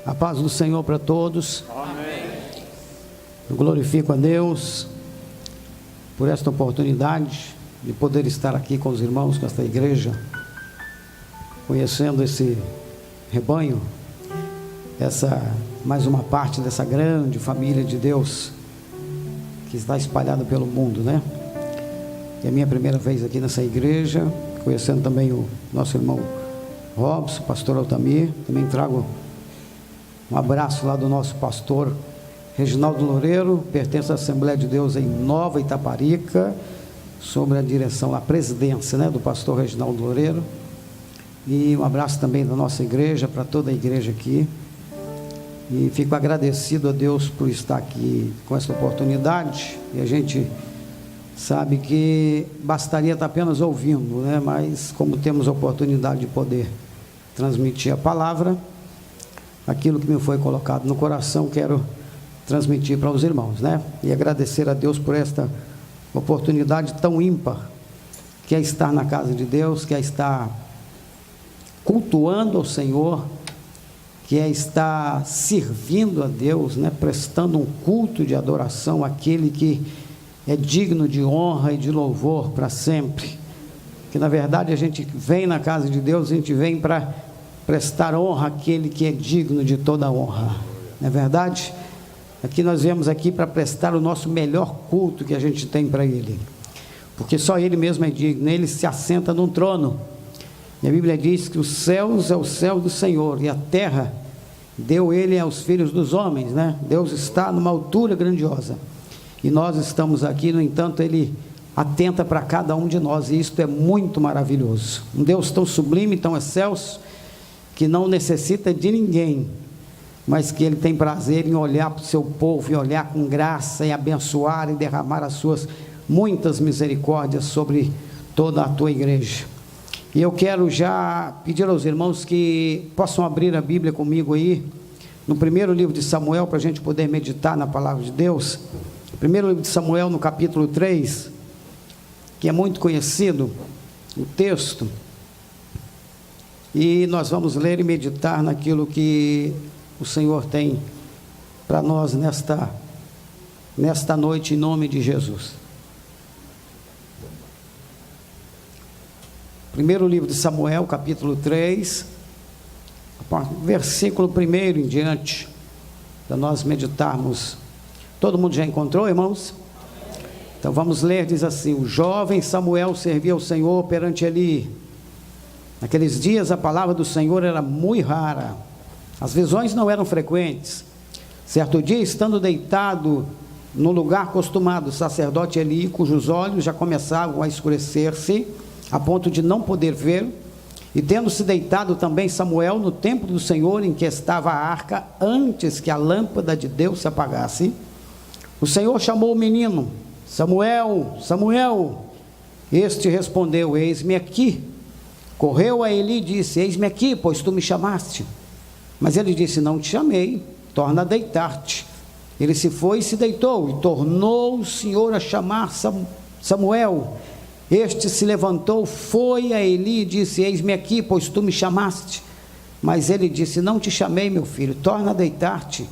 A paz do Senhor para todos. Amém. Eu glorifico a Deus por esta oportunidade de poder estar aqui com os irmãos, com esta igreja, conhecendo esse rebanho, mais uma parte dessa grande família de Deus que está espalhada pelo mundo, né? É a minha primeira vez aqui nessa igreja, conhecendo também o nosso irmão Robson, pastor Altamir. Também trago um abraço lá do nosso pastor Reginaldo Loureiro, pertence à Assembleia de Deus em Nova Itaparica, sobre a direção, a presidência, né, do pastor Reginaldo Loureiro. E um abraço também da nossa igreja, para toda a igreja aqui. E fico agradecido a Deus por estar aqui com essa oportunidade. E a gente sabe que bastaria estar apenas ouvindo, né? Mas como temos a oportunidade de poder transmitir a palavra, aquilo que me foi colocado no coração, quero transmitir para os irmãos, né? E agradecer a Deus por esta oportunidade tão ímpar, que é estar na casa de Deus, que é estar cultuando ao Senhor, que é estar servindo a Deus, né? Prestando um culto de adoração àquele que é digno de honra e de louvor para sempre. Que na verdade a gente vem na casa de Deus, a gente vem para prestar honra àquele que é digno de toda honra, não é verdade? Aqui nós viemos aqui para prestar o nosso melhor culto que a gente tem para Ele, porque só Ele mesmo é digno. Ele se assenta num trono, e a Bíblia diz que os céus é o céu do Senhor, e a terra deu Ele aos filhos dos homens, né? Deus está numa altura grandiosa, e nós estamos aqui. No entanto, Ele atenta para cada um de nós, e isto é muito maravilhoso. Um Deus tão sublime, tão excelso, que não necessita de ninguém, mas que Ele tem prazer em olhar para o seu povo, e olhar com graça, e abençoar, e derramar as suas muitas misericórdias sobre toda a tua igreja. E eu quero já pedir aos irmãos que possam abrir a Bíblia comigo aí, no primeiro livro de Samuel, para a gente poder meditar na palavra de Deus. Primeiro livro de Samuel, no capítulo 3, que é muito conhecido, o texto. E nós vamos ler e meditar naquilo que o Senhor tem para nós nesta noite, em nome de Jesus. Primeiro livro de Samuel, capítulo 3, versículo 1 em diante, para nós meditarmos. Todo mundo já encontrou, irmãos? Então vamos ler. Diz assim: o jovem Samuel servia ao Senhor perante Eli. Naqueles dias a palavra do Senhor era muito rara, as visões não eram frequentes. Certo dia, estando deitado no lugar acostumado, o sacerdote Eli, cujos olhos já começavam a escurecer-se, a ponto de não poder ver, e tendo-se deitado também Samuel no templo do Senhor, em que estava a arca, antes que a lâmpada de Deus se apagasse, o Senhor chamou o menino: Samuel, Samuel. Este respondeu: eis-me aqui. Correu a Eli e disse: eis-me aqui, pois tu me chamaste. Mas ele disse: não te chamei, torna a deitar-te. Ele se foi e se deitou, e tornou o Senhor a chamar Samuel. Este se levantou, foi a Eli e disse: eis-me aqui, pois tu me chamaste. Mas ele disse: não te chamei, meu filho, torna a deitar-te.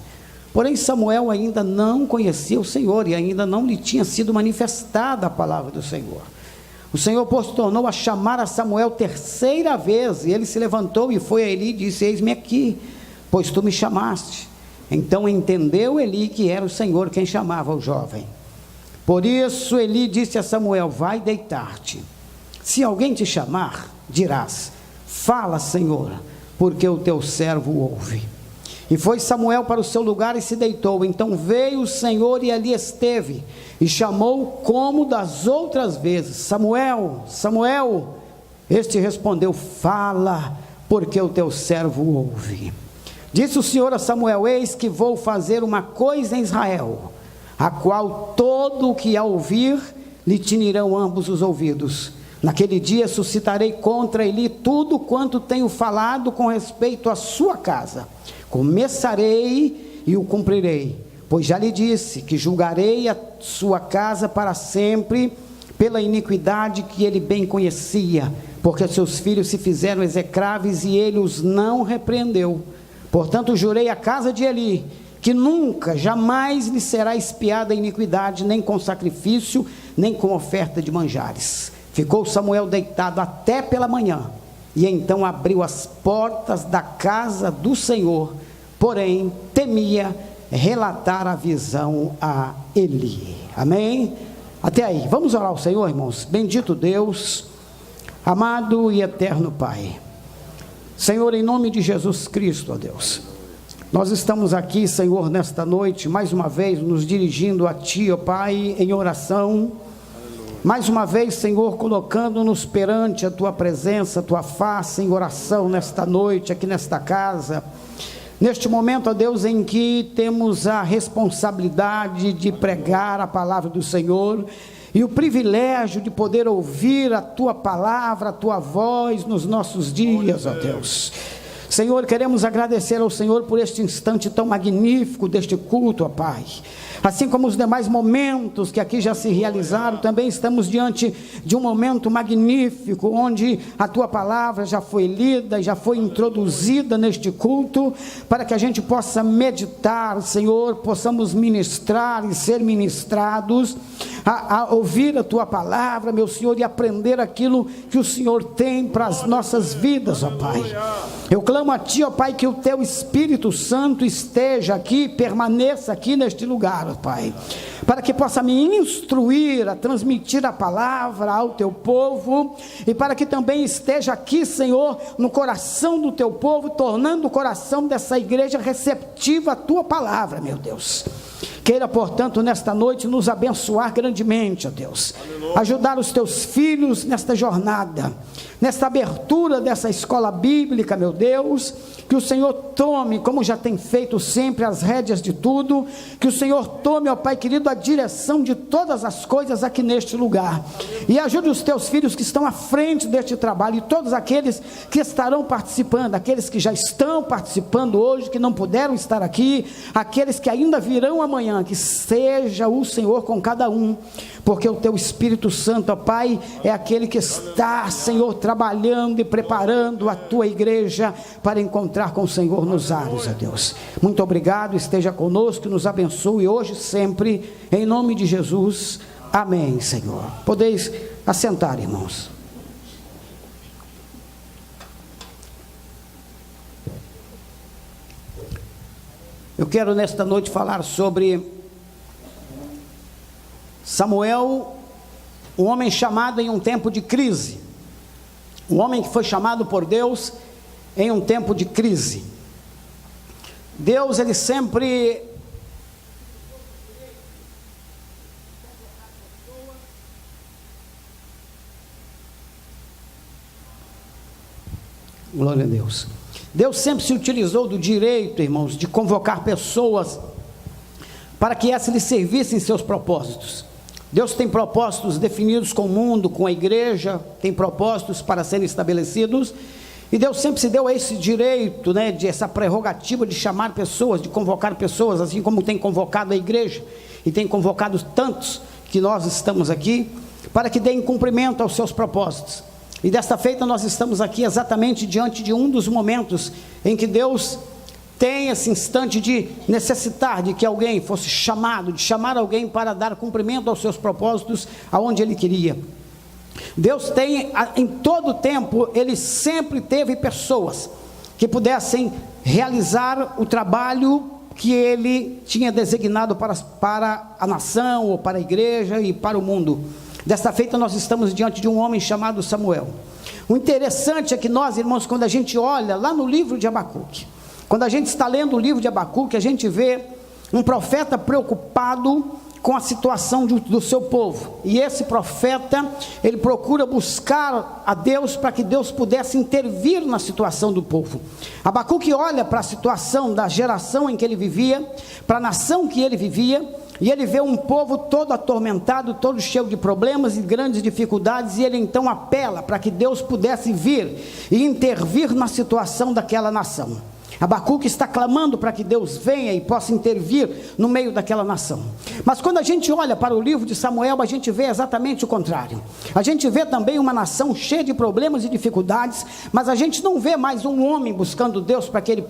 Porém Samuel ainda não conhecia o Senhor, e ainda não lhe tinha sido manifestada a palavra do Senhor. O Senhor, pois, tornou a chamar a Samuel terceira vez, e ele se levantou e foi a Eli e disse: eis-me aqui, pois tu me chamaste. Então entendeu Eli que era o Senhor quem chamava o jovem. Por isso Eli disse a Samuel: vai deitar-te. Se alguém te chamar, dirás: fala, Senhor, porque o teu servo ouve. E foi Samuel para o seu lugar e se deitou. Então veio o Senhor e ali esteve, e chamou como das outras vezes: Samuel, Samuel. Este respondeu: fala, porque o teu servo ouve. Disse o Senhor a Samuel: eis que vou fazer uma coisa em Israel, a qual todo o que a ouvir lhe tinirão ambos os ouvidos. Naquele dia suscitarei contra Eli tudo quanto tenho falado com respeito à sua casa. Começarei e o cumprirei, pois já lhe disse que julgarei a sua casa para sempre pela iniquidade que ele bem conhecia, porque seus filhos se fizeram execráveis e ele os não repreendeu. Portanto, jurei à casa de Eli, que nunca, jamais lhe será expiada a iniquidade, nem com sacrifício, nem com oferta de manjares. Ficou Samuel deitado até pela manhã, e então abriu as portas da casa do Senhor, porém temia relatar a visão a Eli. Amém? Até aí, vamos orar ao Senhor, irmãos. Bendito Deus, amado e eterno Pai. Senhor, em nome de Jesus Cristo, ó Deus, nós estamos aqui, Senhor, nesta noite, mais uma vez, nos dirigindo a Ti, ó Pai, em oração, mais uma vez, Senhor, colocando-nos perante a Tua presença, a Tua face, em oração, nesta noite, aqui nesta casa, neste momento, ó Deus, em que temos a responsabilidade de pregar a palavra do Senhor, e o privilégio de poder ouvir a Tua palavra, a Tua voz nos nossos dias, ó Deus. Senhor, queremos agradecer ao Senhor por este instante tão magnífico deste culto, ó Pai. Assim como os demais momentos que aqui já se realizaram, também estamos diante de um momento magnífico, onde a Tua palavra já foi lida, já foi introduzida neste culto, para que a gente possa meditar, Senhor, possamos ministrar e ser ministrados, a ouvir a Tua palavra, meu Senhor, e aprender aquilo que o Senhor tem para as nossas vidas, ó Pai. Eu clamo a Ti, ó Pai, que o Teu Espírito Santo esteja aqui, permaneça aqui neste lugar, ó Pai, para que possa me instruir a transmitir a palavra ao Teu povo, e para que também esteja aqui, Senhor, no coração do Teu povo, tornando o coração dessa igreja receptiva à Tua palavra, meu Deus. Queira, portanto, nesta noite nos abençoar grandemente, ó Deus. Aleluia. Ajudar os Teus filhos nesta jornada, nesta abertura dessa escola bíblica, meu Deus. Que o Senhor tome, como já tem feito sempre, as rédeas de tudo. Que o Senhor tome, ó Pai querido, a direção de todas as coisas aqui neste lugar. E ajude os Teus filhos que estão à frente deste trabalho, e todos aqueles que estarão participando, aqueles que já estão participando hoje, que não puderam estar aqui, aqueles que ainda virão amanhã. Que seja o Senhor com cada um, porque o Teu Espírito Santo, ó Pai, é aquele que está, Senhor, trabalhando e preparando a Tua igreja para encontrar com o Senhor nos ares, ó Deus. Muito obrigado, esteja conosco, nos abençoe hoje e sempre, em nome de Jesus, amém, Senhor. Podeis assentar, irmãos. Eu quero nesta noite falar sobre Samuel, um homem chamado em um tempo de crise, um homem que foi chamado por Deus em um tempo de crise. Deus, ele sempre glória a Deus. Deus sempre se utilizou do direito, irmãos, de convocar pessoas para que essas lhe servissem seus propósitos. Deus tem propósitos definidos com o mundo, com a igreja, tem propósitos para serem estabelecidos, e Deus sempre se deu a esse direito, de essa prerrogativa de chamar pessoas, de convocar pessoas, assim como tem convocado a igreja, e tem convocado tantos que nós estamos aqui, para que deem cumprimento aos seus propósitos. E desta feita nós estamos aqui exatamente diante de um dos momentos em que Deus tem esse instante de necessitar de que alguém fosse chamado, de chamar alguém para dar cumprimento aos seus propósitos, aonde Ele queria. Deus tem, em todo o tempo, Ele sempre teve pessoas que pudessem realizar o trabalho que Ele tinha designado para a nação, ou para a igreja e para o mundo. Desta feita nós estamos diante de um homem chamado Samuel. O interessante é que nós, irmãos, quando a gente olha lá no livro de Abacuque, quando a gente está lendo o livro de Abacuque, a gente vê um profeta preocupado com a situação do seu povo, e esse profeta, ele procura buscar a Deus, para que Deus pudesse intervir na situação do povo. Abacuque olha para a situação da geração em que ele vivia, para a nação que ele vivia, e ele vê um povo todo atormentado, todo cheio de problemas e grandes dificuldades, e ele então apela para que Deus pudesse vir e intervir na situação daquela nação. Abacuque está clamando para que Deus venha e possa intervir no meio daquela nação. Mas quando a gente olha para o livro de Samuel, a gente vê exatamente o contrário. A gente vê também uma nação cheia de problemas e dificuldades, mas a gente não vê mais um homem buscando Deus para que ele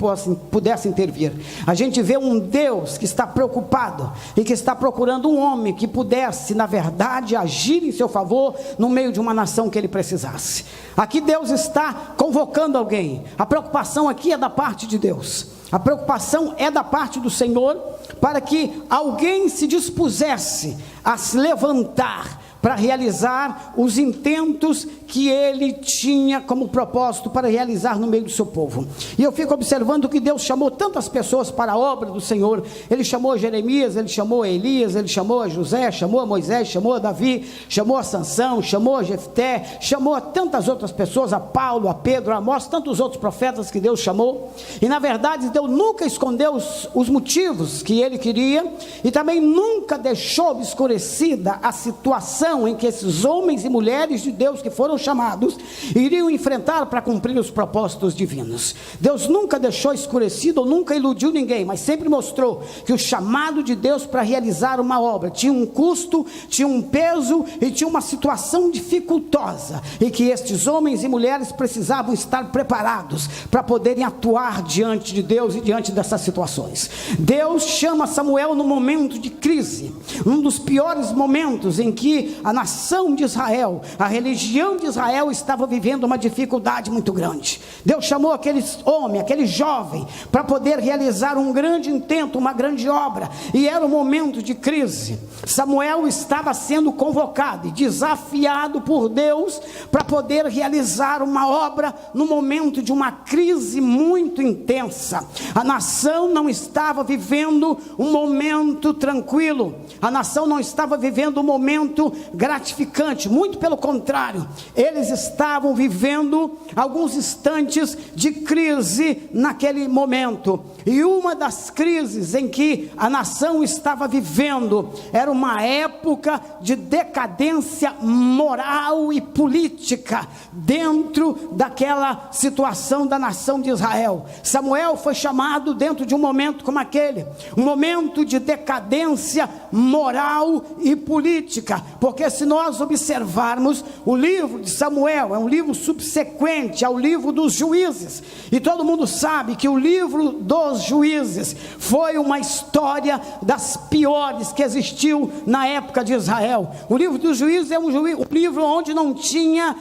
pudesse intervir. A gente vê um Deus que está preocupado e que está procurando um homem que pudesse, na verdade, agir em seu favor no meio de uma nação que ele precisasse. Aqui Deus está convocando alguém. A preocupação aqui é da parte de Deus. A preocupação é da parte do Senhor para que alguém se dispusesse a se levantar para realizar os intentos que ele tinha como propósito para realizar no meio do seu povo. E eu fico observando que Deus chamou tantas pessoas para a obra do Senhor. Ele chamou a Jeremias, ele chamou a Elias, ele chamou a José, chamou a Moisés, chamou a Davi, chamou a Sansão, chamou a Jefté, chamou a tantas outras pessoas, a Paulo, a Pedro, a Amós, tantos outros profetas que Deus chamou. E na verdade Deus nunca escondeu os motivos que ele queria, e também nunca deixou obscurecida a situação em que esses homens e mulheres de Deus que foram chamados iriam enfrentar para cumprir os propósitos divinos. Deus nunca deixou escurecido ou nunca iludiu ninguém, mas sempre mostrou que o chamado de Deus para realizar uma obra tinha um custo, tinha um peso e tinha uma situação dificultosa, e que estes homens e mulheres precisavam estar preparados para poderem atuar diante de Deus e diante dessas situações. Deus chama Samuel no momento de crise, um dos piores momentos em que a nação de Israel, a religião de Israel estava vivendo uma dificuldade muito grande. Deus chamou aquele homem, aquele jovem, para poder realizar um grande intento, uma grande obra, e era um momento de crise. Samuel estava sendo convocado e desafiado por Deus para poder realizar uma obra no momento de uma crise muito intensa. A nação não estava vivendo um momento tranquilo, a nação não estava vivendo um momento gratificante, muito pelo contrário, eles estavam vivendo alguns instantes de crise naquele momento. E uma das crises em que a nação estava vivendo era uma época de decadência moral e política dentro daquela situação da nação de Israel. Samuel foi chamado dentro de um momento como aquele, um momento de decadência moral e política, porque se nós observarmos o livro de Samuel, é um livro subsequente ao livro dos Juízes, e todo mundo sabe que o livro dos Juízes foi uma história das piores que existiu na época de Israel. O livro dos Juízes é um livro onde não tinha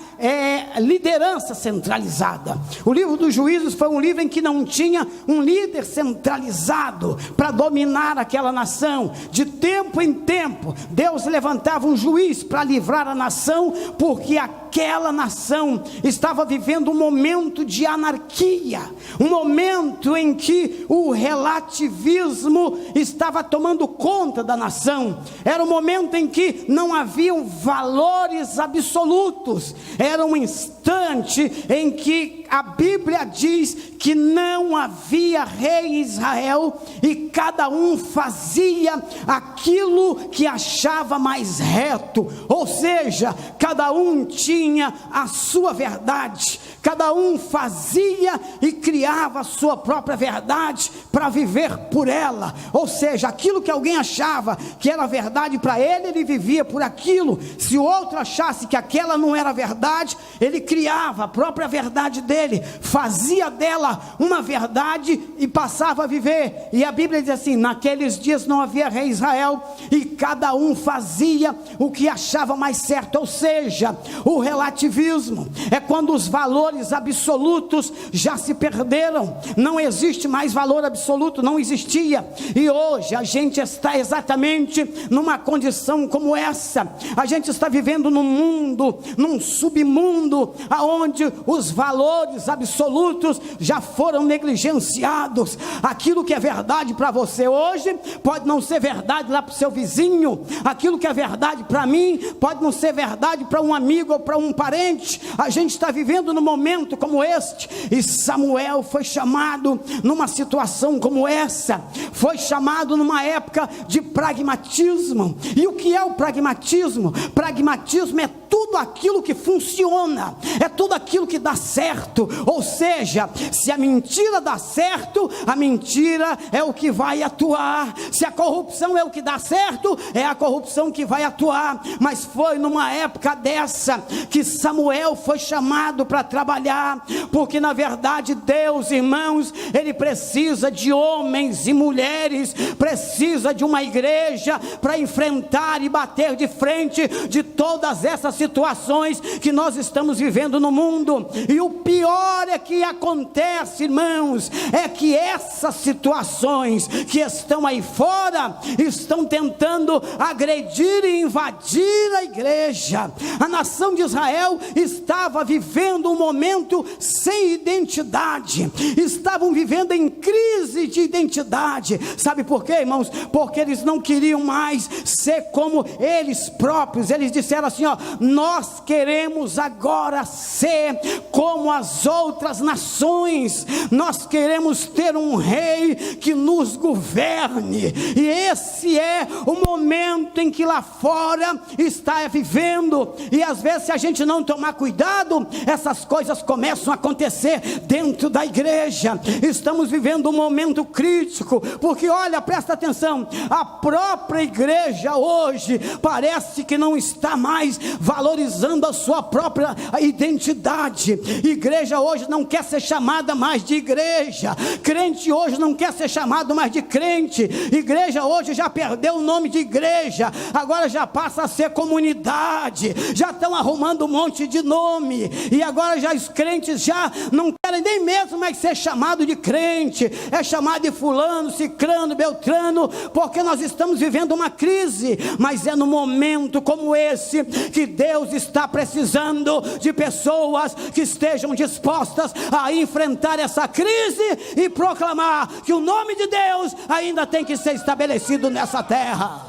liderança centralizada. O livro dos Juízes foi um livro em que não tinha um líder centralizado para dominar aquela nação. De tempo em tempo, Deus levantava um juiz para livrar a nação, porque aquela nação estava vivendo um momento de anarquia, um momento em que o relativismo estava tomando conta da nação. Era um momento em que não haviam valores absolutos, era um instante em que a Bíblia diz que não havia rei em Israel, e cada um fazia aquilo que achava mais reto, ou seja, cada um tinha a sua verdade, cada um fazia e criava a sua própria verdade para viver por ela, ou seja, aquilo que alguém achava que era verdade para ele, ele vivia por aquilo. Se o outro achasse que aquela não era verdade, ele criava a própria verdade dele, fazia dela uma verdade e passava a viver. E a Bíblia diz assim: naqueles dias não havia rei em Israel, e cada um fazia o que achava mais certo. Ou seja, o relativismo é quando os valores absolutos já se perderam, não existe mais valor absoluto, não existia. E hoje a gente está exatamente numa condição como essa. A gente está vivendo num mundo, num submundo, aonde os valores absolutos já foram negligenciados. Aquilo que é verdade para você hoje pode não ser verdade lá para o seu vizinho. Aquilo que é verdade para mim pode não ser verdade para um amigo ou para um parente. A gente está vivendo num momento como este, e Samuel foi chamado numa situação como essa, foi chamado numa época época de pragmatismo. E o que é o pragmatismo? Pragmatismo é tudo aquilo que funciona, é tudo aquilo que dá certo. Ou seja, se a mentira dá certo, a mentira é o que vai atuar. Se a corrupção é o que dá certo, é a corrupção que vai atuar. Mas foi numa época dessa que Samuel foi chamado para trabalhar, porque na verdade Deus, irmãos, Ele precisa de homens e mulheres, precisa de uma igreja para enfrentar e bater de frente de todas essas situações que nós estamos vivendo no mundo. E o pior é que acontece, irmãos, é que essas situações que estão aí fora estão tentando agredir e invadir a igreja. A nação de Israel estava vivendo um momento sem identidade, estavam vivendo em crise de identidade. Sabe por quê, irmãos? Porque eles não queriam mais ser como eles próprios. Eles disseram assim, ó: nós queremos agora ser como as outras nações, nós queremos ter um rei que nos governe. E esse é o momento em que lá fora está vivendo. E às vezes, se a gente não tomar cuidado, essas coisas começam a acontecer dentro da igreja. Estamos vivendo um momento crítico, porque olha, presta atenção, a própria igreja hoje parece que não está mais valorizando a sua própria identidade. Igreja hoje não quer ser chamada mais de igreja, crente hoje não quer ser chamado mais de crente, igreja hoje já perdeu o nome de igreja, agora já passa a ser comunidade, já estão arrumando um monte de nome, e agora já os crentes já não querem nem mesmo mais ser chamado de crente, é chamado de fulano, cicrano, beltrano, porque nós estamos vivendo uma crise. Mas é no momento como esse que Deus está precisando de pessoas que estejam dispostas a enfrentar essa crise e proclamar que o nome de Deus ainda tem que ser estabelecido nessa terra.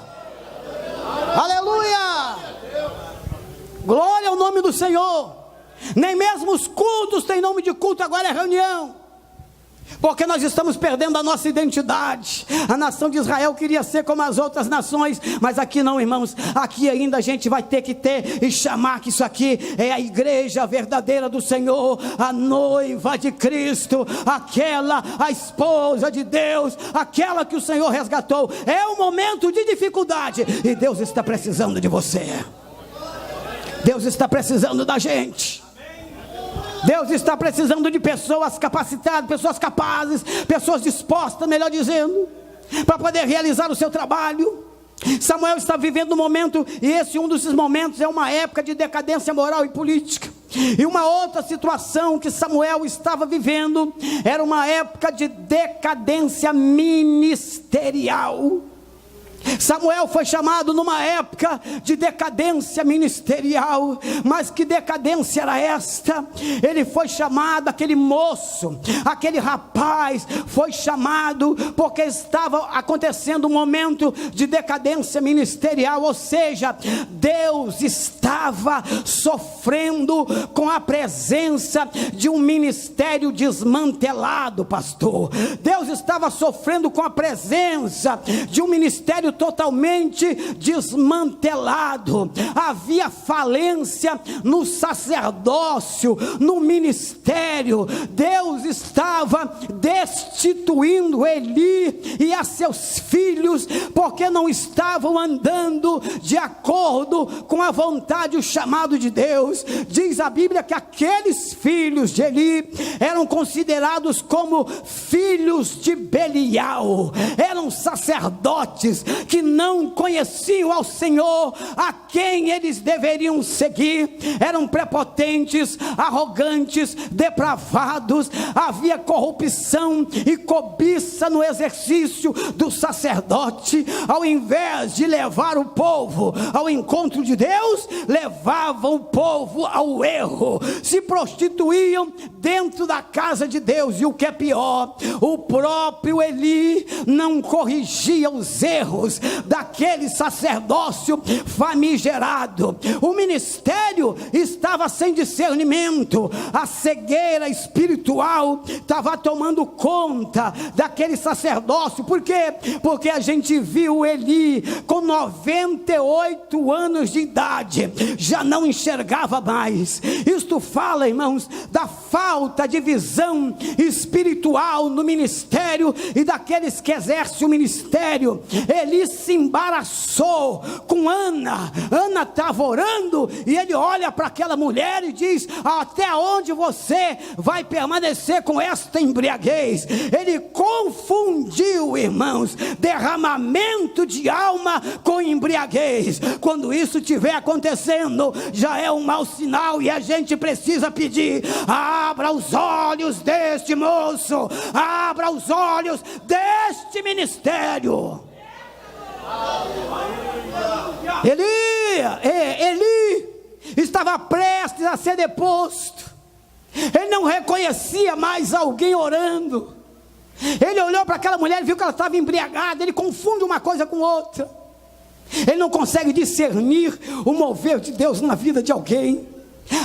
Aleluia! Glória ao nome do Senhor. Nem mesmo os cultos têm nome de culto, agora é reunião, porque nós estamos perdendo a nossa identidade. A nação de Israel queria ser como as outras nações, mas aqui não, irmãos. Aqui ainda a gente vai ter que ter e chamar que isso aqui é a igreja verdadeira do Senhor, a noiva de Cristo, aquela, a esposa de Deus, aquela que o Senhor resgatou. É um momento de dificuldade e Deus está precisando de você. Deus está precisando da gente. Deus está precisando de pessoas capacitadas, pessoas capazes, pessoas dispostas, melhor dizendo, para poder realizar o seu trabalho. Samuel está vivendo um momento, e esse um desses momentos é uma época de decadência moral e política. E uma outra situação que Samuel estava vivendo era uma época de decadência ministerial. Samuel foi chamado numa época de decadência ministerial. Mas que decadência era esta? Ele foi chamado, aquele moço, aquele rapaz foi chamado porque estava acontecendo um momento de decadência ministerial. Ou seja, Deus estava sofrendo com a presença de um ministério desmantelado, pastor. Deus estava sofrendo com a presença de um ministério totalmente desmantelado. Havia falência no sacerdócio, no ministério. Deus estava destituindo Eli e a seus filhos, porque não estavam andando de acordo com a vontade e o chamado de Deus. Diz a Bíblia que aqueles filhos de Eli eram considerados como filhos de Belial, eram sacerdotes que não conheciam ao Senhor, a quem eles deveriam seguir. Eram prepotentes, arrogantes, depravados. Havia corrupção e cobiça no exercício do sacerdote. Ao invés de levar o povo ao encontro de Deus, levavam o povo ao erro, se prostituíam dentro da casa de Deus. E o que é pior, o próprio Eli não corrigia os erros irmãos, daquele sacerdócio famigerado. O ministério estava sem discernimento, a cegueira espiritual estava tomando conta daquele sacerdócio. Por quê? Porque a gente viu Eli com 98 anos de idade, já não enxergava mais. Isto fala, irmãos, da falta de visão espiritual no ministério e daqueles que exercem o ministério. Eli se embaraçou com Ana. Ana estava orando e ele olha para aquela mulher e diz: até onde você vai permanecer com esta embriaguez? Ele confundiu, irmãos, derramamento de alma com embriaguez. Quando isso estiver acontecendo, já é um mau sinal e a gente precisa pedir: abra os olhos deste moço, abra os olhos deste ministério. Eli estava prestes a ser deposto. Ele não reconhecia mais alguém orando. Ele olhou para aquela mulher e viu que ela estava embriagada. Ele confunde uma coisa com outra. Ele não consegue discernir o mover de Deus na vida de alguém.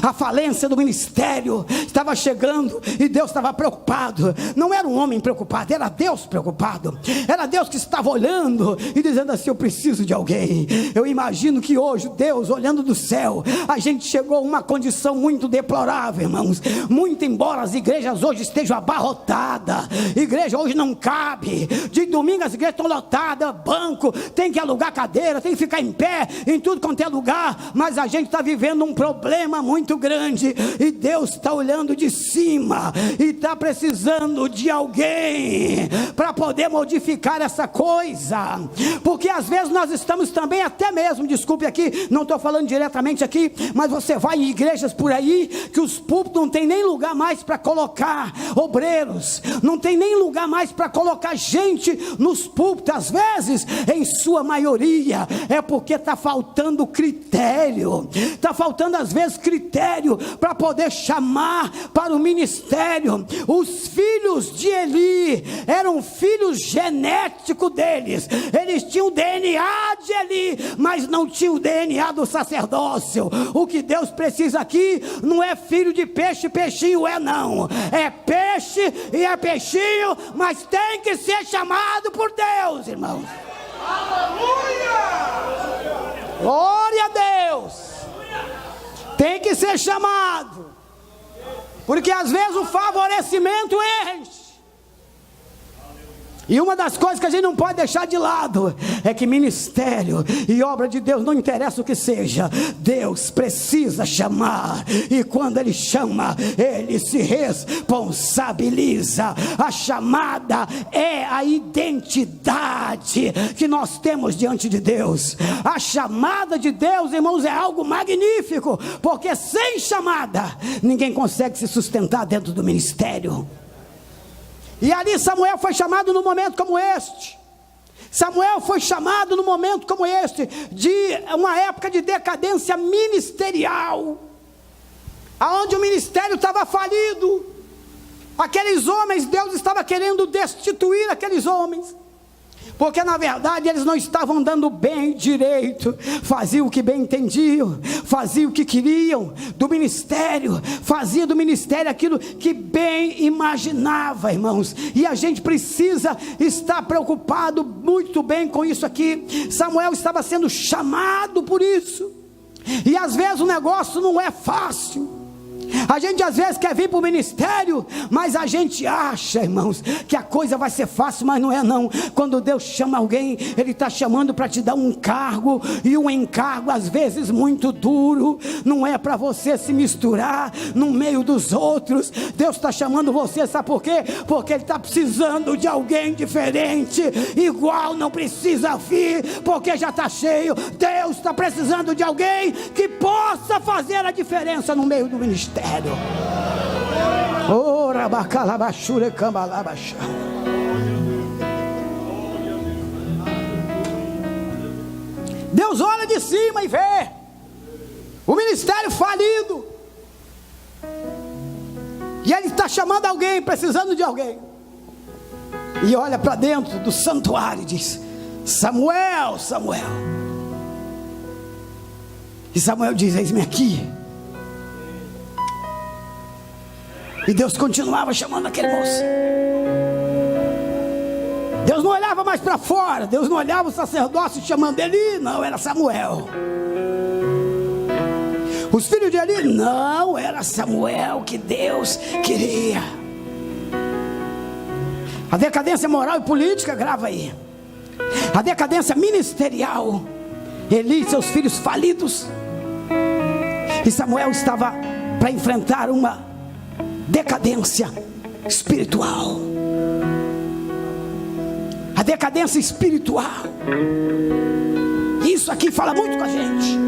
A falência do ministério estava chegando e Deus estava preocupado. Não era um homem preocupado, era Deus preocupado. Era Deus que estava olhando e dizendo assim: eu preciso de alguém. Eu imagino que hoje Deus, olhando do céu, a gente chegou a uma condição muito deplorável, irmãos. Muito embora as igrejas hoje estejam abarrotadas, igreja hoje não cabe. De domingo as igrejas estão lotadas, banco, tem que alugar cadeira, tem que ficar em pé em tudo quanto é lugar. Mas a gente está vivendo um problema muito grande e Deus está olhando de cima e está precisando de alguém para poder modificar essa coisa. Porque às vezes nós estamos também, até mesmo, desculpe aqui, não estou falando diretamente aqui, mas você vai em igrejas por aí que os púlpitos não tem nem lugar mais para colocar obreiros, não tem nem lugar mais para colocar gente nos púlpitos. Às vezes, em sua maioria, é porque está faltando critério, está faltando às vezes critério para poder chamar para o ministério. Os filhos de Eli eram filhos genéticos deles, eles tinham o DNA de Eli, mas não tinham o DNA do sacerdócio. O que Deus precisa aqui não é filho de peixe, peixinho não, é peixe e é peixinho, mas tem que ser chamado por Deus, irmãos. Aleluia! Glória a Deus! Tem que ser chamado, porque às vezes o favorecimento enche. E uma das coisas que a gente não pode deixar de lado é que ministério e obra de Deus, não interessa o que seja, Deus precisa chamar. E quando Ele chama, Ele se responsabiliza. A chamada é a identidade que nós temos diante de Deus. A chamada de Deus, irmãos, é algo magnífico, porque sem chamada ninguém consegue se sustentar dentro do ministério. E ali Samuel foi chamado num momento como este. Samuel foi chamado num momento como este, de uma época de decadência ministerial, aonde o ministério estava falido. Aqueles homens, Deus estava querendo destituir aqueles homens, porque na verdade eles não estavam dando bem direito, faziam o que bem entendiam, faziam o que queriam do ministério, fazia do ministério aquilo que bem imaginava, irmãos. E a gente precisa estar preocupado muito bem com isso aqui. Samuel estava sendo chamado por isso, e às vezes o negócio não é fácil. A gente às vezes quer vir para o ministério, mas a gente acha, irmãos, que a coisa vai ser fácil, mas não é não. Quando Deus chama alguém, Ele está chamando para te dar um cargo, e um encargo às vezes muito duro. Não é para você se misturar no meio dos outros. Deus está chamando você, sabe por quê? Porque Ele está precisando de alguém diferente. Igual não precisa vir, porque já está cheio. Deus está precisando de alguém que possa fazer a diferença no meio do ministério. Deus olha de cima e vê o ministério falido, e Ele está chamando alguém, precisando de alguém, e olha para dentro do santuário e diz: Samuel, Samuel. E Samuel diz: eis-me aqui. E Deus continuava chamando aquele moço. Deus não olhava mais para fora. Deus não olhava o sacerdócio chamando Eli. Não, era Samuel. Os filhos de Eli, não, era Samuel que Deus queria. A decadência moral e política, grava aí. A decadência ministerial. Eli e seus filhos falidos. E Samuel estava para enfrentar uma decadência espiritual. A decadência espiritual. Isso aqui fala muito com a gente.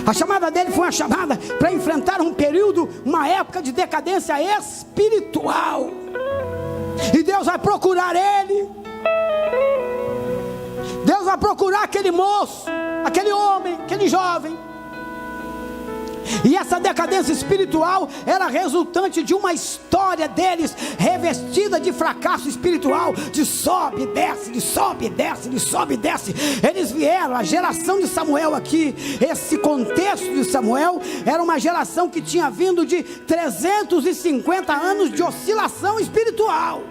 A chamada dele foi uma chamada para enfrentar um período, uma época de decadência espiritual. E Deus vai procurar ele. Deus vai procurar aquele moço, aquele homem, aquele jovem. E essa decadência espiritual era resultante de uma história deles revestida de fracasso espiritual, de sobe e desce, de sobe e desce, de sobe e desce. Eles vieram, a geração de Samuel aqui, esse contexto de Samuel era uma geração que tinha vindo de 350 anos de oscilação espiritual.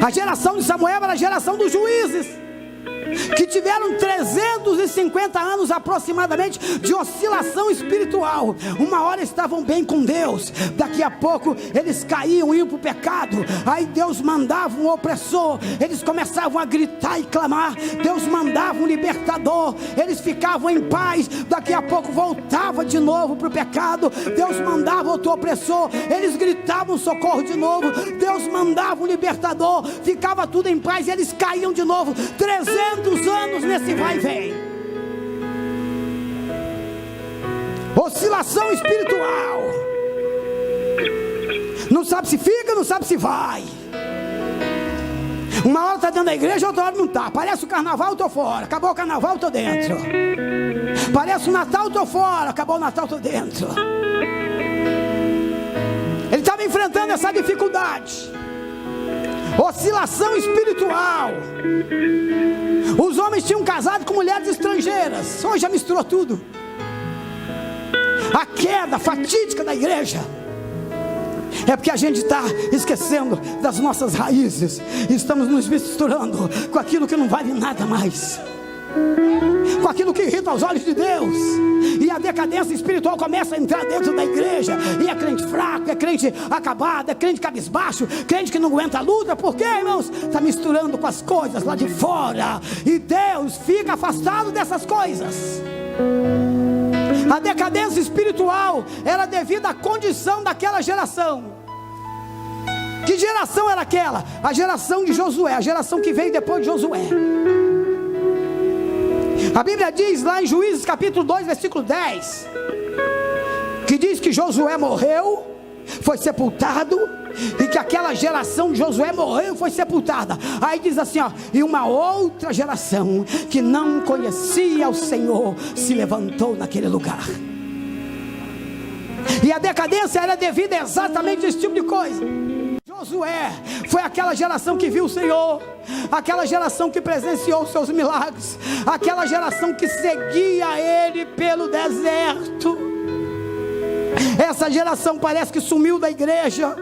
A geração de Samuel era a geração dos juízes, que tiveram 350 anos aproximadamente de oscilação espiritual. Uma hora estavam bem com Deus, daqui a pouco eles caíam, iam para o pecado. Aí Deus mandava um opressor, eles começavam a gritar e clamar. Deus mandava um libertador, eles ficavam em paz. Daqui a pouco voltava de novo para o pecado. Deus mandava outro opressor, eles gritavam socorro de novo. Deus mandava um libertador, ficava tudo em paz e eles caíam de novo. 300 anos nesse vai e vem. Oscilação espiritual. Não sabe se fica, não sabe se vai. Uma hora está dentro da igreja, outra hora não está. Parece o carnaval, eu estou fora. Acabou o carnaval, eu estou dentro. Parece o Natal, eu estou fora. Acabou o Natal, eu estou dentro. Ele estava enfrentando essa dificuldade. Oscilação espiritual. Os homens tinham casado com mulheres estrangeiras. Hoje já misturou tudo. A queda fatídica da igreja é porque a gente está esquecendo das nossas raízes. Estamos nos misturando com aquilo que não vale nada mais, com aquilo que irrita os olhos de Deus. E a decadência espiritual começa a entrar dentro da igreja. E é crente fraco, é crente acabado, é crente cabisbaixo, crente que não aguenta a luta. Por quê, irmãos? Está misturando com as coisas lá de fora. E Deus fica afastado dessas coisas. A decadência espiritual era devido à condição daquela geração. Que geração era aquela? A geração de Josué, a geração que veio depois de Josué. A Bíblia diz lá em Juízes capítulo 2, versículo 10, que diz que Josué morreu, foi sepultado, e que aquela geração de Josué morreu e foi sepultada. Aí diz assim, ó, e uma outra geração que não conhecia o Senhor se levantou naquele lugar. E a decadência era devida exatamente a esse tipo de coisa. Josué foi aquela geração que viu o Senhor, aquela geração que presenciou os seus milagres, aquela geração que seguia Ele pelo deserto. Essa geração parece que sumiu da igreja.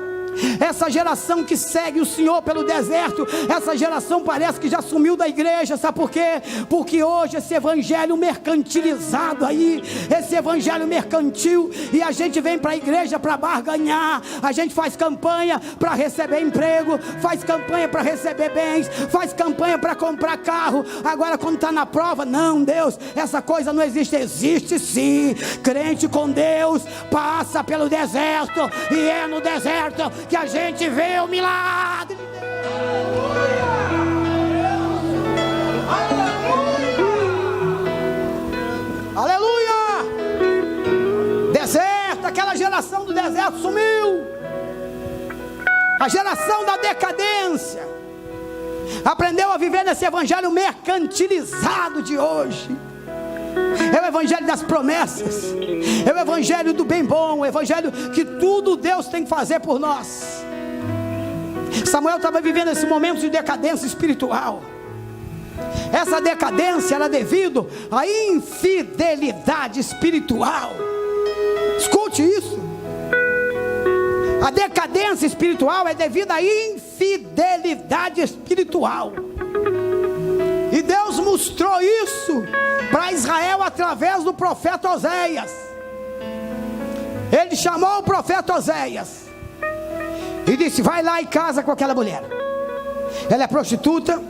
Essa geração que segue o Senhor pelo deserto, essa geração parece que já sumiu da igreja. Sabe por quê? Porque hoje esse evangelho mercantilizado aí, esse evangelho mercantil, e a gente vem para a igreja para barganhar, a gente faz campanha para receber emprego, faz campanha para receber bens, faz campanha para comprar carro. Agora quando está na prova, não, Deus, essa coisa não existe. Existe sim. Crente com Deus passa pelo deserto, e é no deserto que a gente vê o milagre de Deus. Aleluia! Deserto, aquela geração do deserto sumiu. A geração da decadência aprendeu a viver nesse evangelho mercantilizado de hoje. É o evangelho das promessas, é o evangelho do bem bom, o evangelho que tudo Deus tem que fazer por nós. Samuel estava vivendo esse momento de decadência espiritual. Essa decadência era devido à infidelidade espiritual. Escute isso. A decadência espiritual é devido à infidelidade espiritual. E Deus mostrou isso para Israel através do profeta Oséias. Ele chamou o profeta Oséias e disse: vai lá e casa com aquela mulher. Ela é prostituta,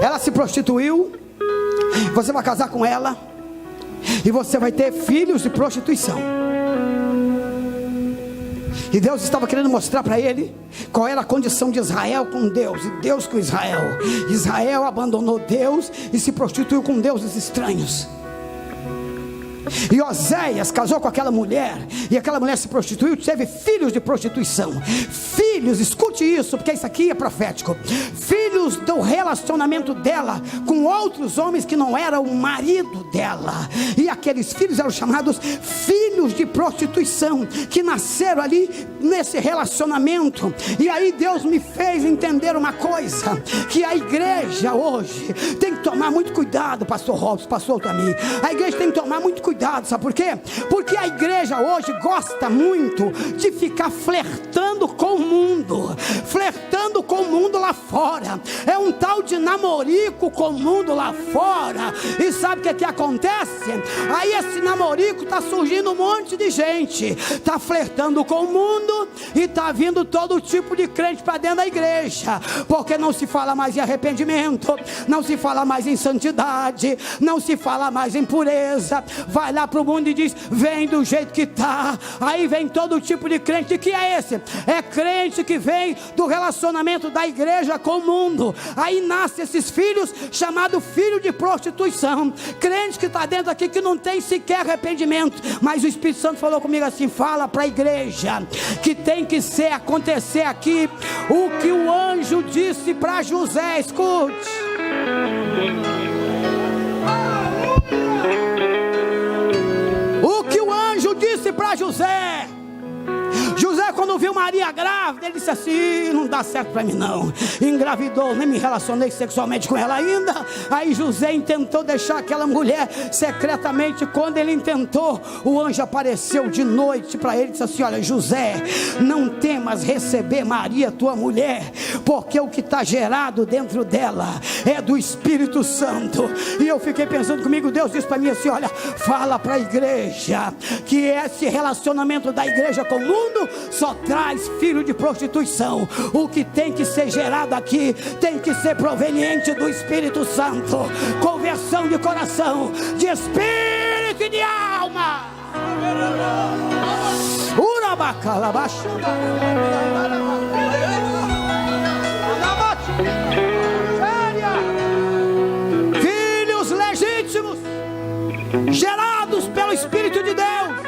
ela se prostituiu, você vai casar com ela e você vai ter filhos de prostituição. E Deus estava querendo mostrar para ele qual era a condição de Israel com Deus, e Deus com Israel. Israel abandonou Deus e se prostituiu com deuses estranhos. E Oséias casou com aquela mulher, e aquela mulher se prostituiu, teve filhos de prostituição. Filhos, escute isso, porque isso aqui é profético. Filhos do relacionamento dela com outros homens que não eram o marido dela. E aqueles filhos eram chamados filhos de prostituição, que nasceram ali nesse relacionamento. E aí Deus me fez entender uma coisa, que a igreja hoje tem que tomar muito cuidado. Pastor Robson, pastor também, a igreja tem que tomar muito cuidado, sabe por quê? Porque a igreja hoje gosta muito de ficar flertando com o mundo, flertando com o mundo lá fora. É um tal de namorico com o mundo lá fora. E sabe o que acontece? Aí esse namorico está surgindo um monte de gente, está flertando com o mundo e está vindo todo tipo de crente para dentro da igreja, porque não se fala mais em arrependimento, não se fala mais em santidade, não se fala mais em pureza. Vai lá para o mundo e diz: vem do jeito que está. Aí vem todo tipo de crente. Que é esse? É crente que vem do relacionamento da igreja com o mundo. Aí nasce esses filhos, chamado filho de prostituição. Crente que está dentro aqui que não tem sequer arrependimento. Mas o Espírito Santo falou comigo assim: fala para a igreja que tem que acontecer aqui o que o anjo disse para José. Escute. O que o anjo disse para José. José, quando viu Maria grávida, ele disse assim: não dá certo para mim não. Engravidou, nem me relacionei sexualmente com ela ainda. Aí José intentou deixar aquela mulher secretamente. Quando ele intentou, o anjo apareceu de noite para ele e disse assim: olha José, não temas receber Maria tua mulher, porque o que está gerado dentro dela é do Espírito Santo. E eu fiquei pensando comigo, Deus disse para mim assim: olha, fala para a igreja que esse relacionamento da igreja com o mundo só traz filho de prostituição. O que tem que ser gerado aqui tem que ser proveniente do Espírito Santo. Conversão de coração, de espírito e de alma. Filhos legítimos, gerados pelo Espírito de Deus.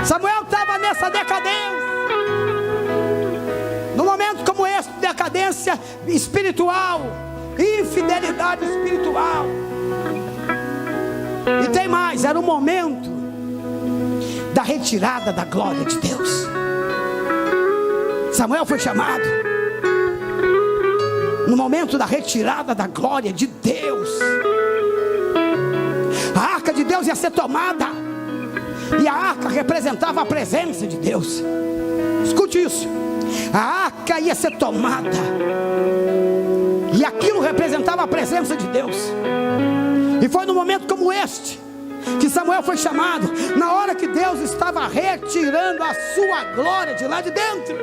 Samuel estava nessa decadência, num momento como esse, decadência espiritual, infidelidade espiritual. E tem mais, era o momento da retirada da glória de Deus. Samuel foi chamado no momento da retirada da glória de Deus. A arca de Deus ia ser tomada, e a arca representava a presença de Deus. Escute isso. A arca ia ser tomada, e aquilo representava a presença de Deus. E foi num momento como este que Samuel foi chamado, na hora que Deus estava retirando a sua glória de lá de dentro.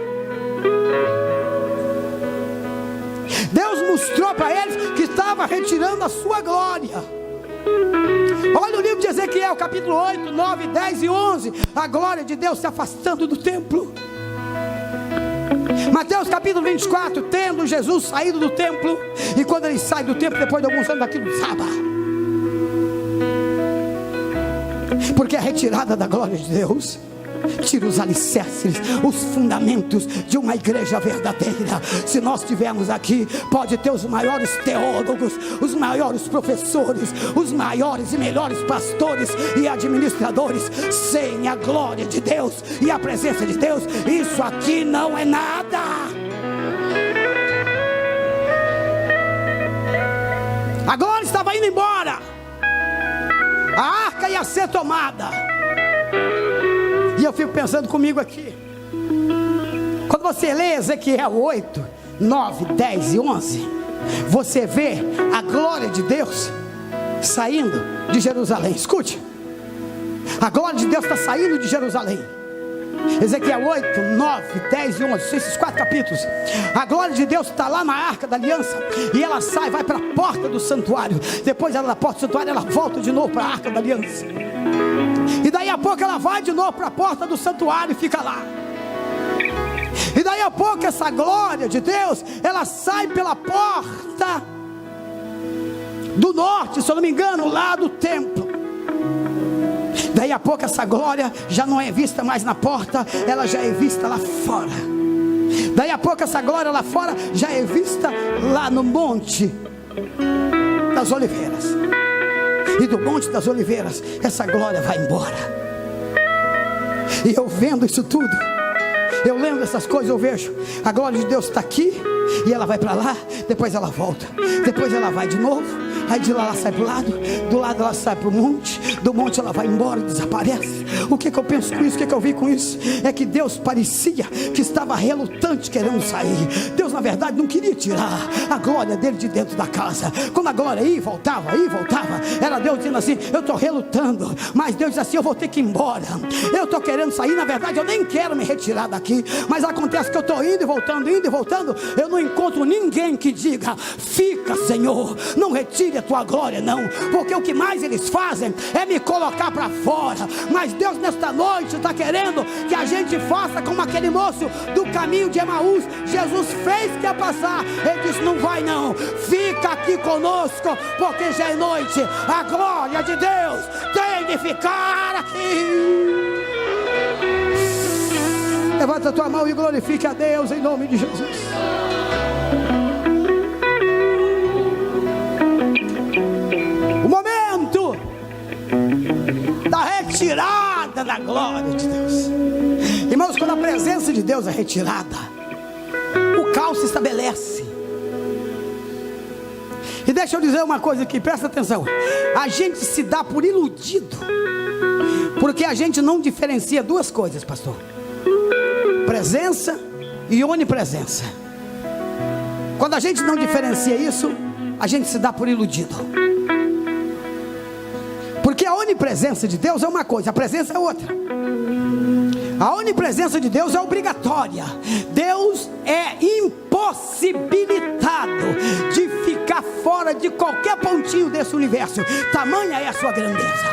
Deus mostrou para eles que estava retirando a sua glória. Olha o livro de Ezequiel, capítulo 8, 9, 10 e 11. A glória de Deus se afastando do templo. Mateus capítulo 24, tendo Jesus saído do templo. E quando ele sai do templo, depois de alguns anos, aquilo desaba. Porque a retirada da glória de Deus Tira os alicerces, os fundamentos de uma igreja verdadeira. Se nós tivermos aqui, pode ter os maiores teólogos, os maiores professores, os maiores e melhores pastores e administradores, sem a glória de Deus e a presença de Deus, isso aqui não é nada. A glória estava indo embora, a arca ia ser tomada. E eu fico pensando comigo aqui, quando você lê Ezequiel 8, 9, 10 e 11, você vê a glória de Deus saindo de Jerusalém. Escute, a glória de Deus está saindo de Jerusalém. Ezequiel 8, 9, 10 e 11, esses 4 capítulos. A glória de Deus está lá na arca da aliança, e ela sai, vai para a porta do santuário. Depois ela da porta do santuário, ela volta de novo para a arca da aliança. E daí a pouco ela vai de novo para a porta do santuário e fica lá. E daí a pouco essa glória de Deus, ela sai pela porta do norte, se eu não me engano, lá do templo. Daí a pouco essa glória já não é vista mais na porta, ela já é vista lá fora. Daí a pouco essa glória lá fora já é vista lá no Monte das Oliveiras. E do Monte das Oliveiras essa glória vai embora. E eu vendo isso tudo, eu lendo essas coisas, eu vejo a glória de Deus está aqui, e ela vai para lá, depois ela volta, depois ela vai de novo, aí de lá ela sai para o lado, do lado ela sai para o monte, do monte ela vai embora, desaparece. O que eu penso com isso, o que eu vi com isso? É que Deus parecia que estava relutante querendo sair. Deus na verdade não queria tirar a glória dele de dentro da casa. Quando a glória ia e voltava, era Deus dizendo assim: eu estou relutando, mas Deus diz assim: eu vou ter que ir embora, eu estou querendo sair, na verdade eu nem quero me retirar daqui, mas acontece que eu estou indo e voltando, eu não encontro ninguém que diga: fica, Senhor, não retire a tua glória não, porque o que mais eles fazem é me colocar para fora. Mas Deus nesta noite está querendo que a gente faça como aquele moço do caminho de Emaús. Jesus fez que ia passar, ele disse: não vai não, fica aqui conosco, porque já é noite, a glória de Deus tem de ficar aqui. Levanta a tua mão e glorifique a Deus em nome de Jesus. O momento da retirada da glória de Deus. Irmãos, quando a presença de Deus é retirada, o caos se estabelece. E deixa eu dizer uma coisa aqui, presta atenção. A gente se dá por iludido, porque a gente não diferencia duas coisas, pastor: presença e onipresença. Quando a gente não diferencia isso, a gente se dá por iludido. Porque a onipresença de Deus é uma coisa, a presença é outra. A onipresença de Deus é obrigatória. Deus é impossibilitado de ficar fora de qualquer pontinho desse universo, tamanha é a sua grandeza.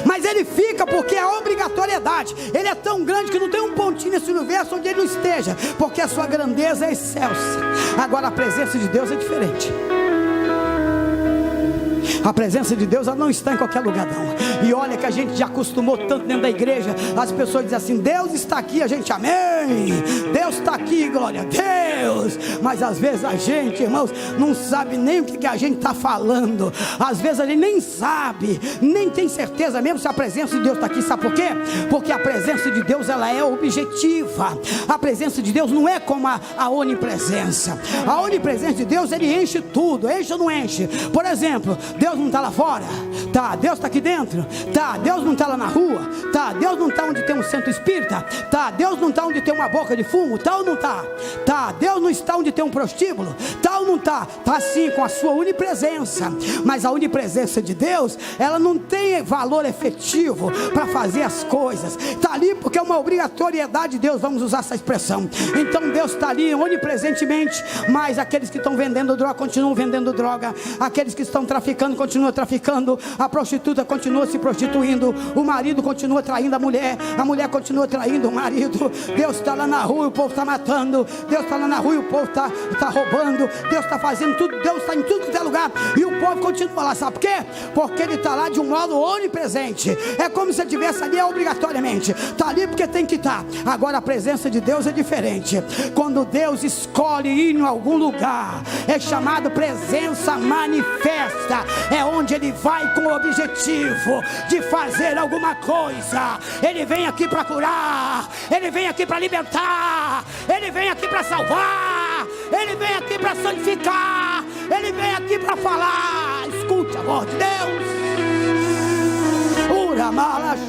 Mas ele fica porque é a obrigatoriedade. Ele é tão grande que não tem um pontinho nesse universo onde ele não esteja, porque a sua grandeza é excelsa. Agora a presença de Deus é diferente. A presença de Deus, ela não está em qualquer lugar não. E olha que a gente já acostumou tanto dentro da igreja, as pessoas dizem assim: Deus está aqui, a gente amém, Deus está aqui, glória a Deus. Mas às vezes a gente, irmãos, não sabe nem o que a gente está falando. Às vezes a gente nem sabe, nem tem certeza mesmo se a presença de Deus está aqui. Sabe por quê? Porque a presença de Deus, ela é objetiva. A presença de Deus não é como a onipresença. A onipresença de Deus, ele enche tudo, enche ou não enche. Por exemplo, Deus não está lá fora? Tá. Deus está aqui dentro? Tá. Deus não está lá na rua? Tá. Deus não está onde tem um centro espírita? Tá. Deus não está onde tem uma boca de fumo? Tá ou não está? Tá. Deus não está onde tem um prostíbulo? Tá ou não está? Tá sim, com a sua onipresença. Mas a onipresença de Deus, ela não tem valor efetivo para fazer as coisas. Está ali porque é uma obrigatoriedade de Deus, vamos usar essa expressão. Então Deus está ali onipresentemente, mas aqueles que estão vendendo droga continuam vendendo droga, aqueles que estão traficando continua traficando, a prostituta continua se prostituindo, o marido continua traindo a mulher continua traindo o marido. Deus está lá na rua e o povo está matando, Deus está lá na rua e o povo está roubando, Deus está fazendo tudo, Deus está em tudo que é lugar, e o povo continua lá. Sabe por quê? Porque Ele está lá de um modo onipresente. É como se Ele estivesse ali obrigatoriamente, está ali porque tem que estar. Agora a presença de Deus é diferente. Quando Deus escolhe ir em algum lugar, é chamado presença manifesta. É onde Ele vai com o objetivo de fazer alguma coisa. Ele vem aqui para curar, Ele vem aqui para libertar, Ele vem aqui para salvar, Ele vem aqui para santificar, Ele vem aqui para falar. Escute a voz de Deus. Ura malas.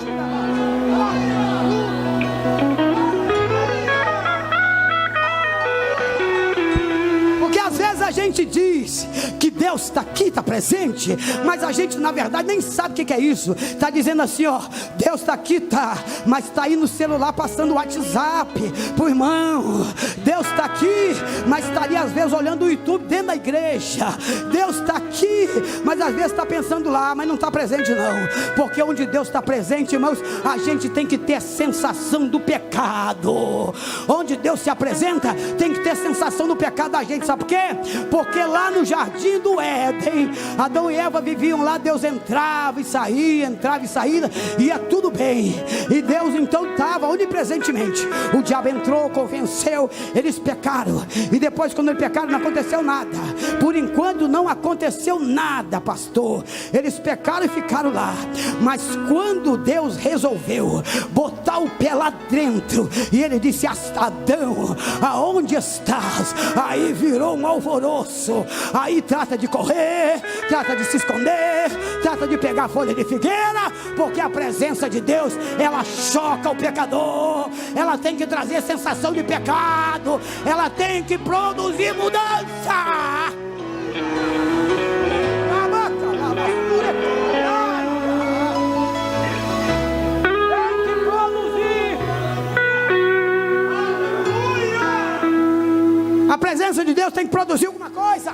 Às vezes a gente diz que Deus está aqui, está presente, mas a gente na verdade nem sabe o que é isso. Está dizendo assim, ó, Deus está aqui, tá, mas está aí no celular passando o WhatsApp pro irmão. Deus está aqui, mas está ali às vezes olhando o YouTube dentro da igreja. Deus está aqui, mas às vezes está pensando lá, mas não está presente não. Porque onde Deus está presente, irmãos, a gente tem que ter a sensação do pecado. Onde Deus se apresenta, tem que ter a sensação do pecado da gente. Sabe por quê? Porque lá no jardim do Éden, Adão e Eva viviam lá. Deus entrava e saía, ia tudo bem. E Deus então estava onipresentemente. O diabo entrou, convenceu, eles pecaram. E depois, quando eles pecaram, não aconteceu nada. Por enquanto não aconteceu nada, pastor. Eles pecaram e ficaram lá. Mas quando Deus resolveu botar o pé lá dentro, e Ele disse: Adão, aonde estás? Aí virou um alvoroço. Aí trata de correr, trata de se esconder, trata de pegar folha de figueira, porque a presença de Deus, ela choca o pecador. Ela tem que trazer sensação de pecado, ela tem que produzir mudança. A presença de Deus tem que produzir alguma coisa.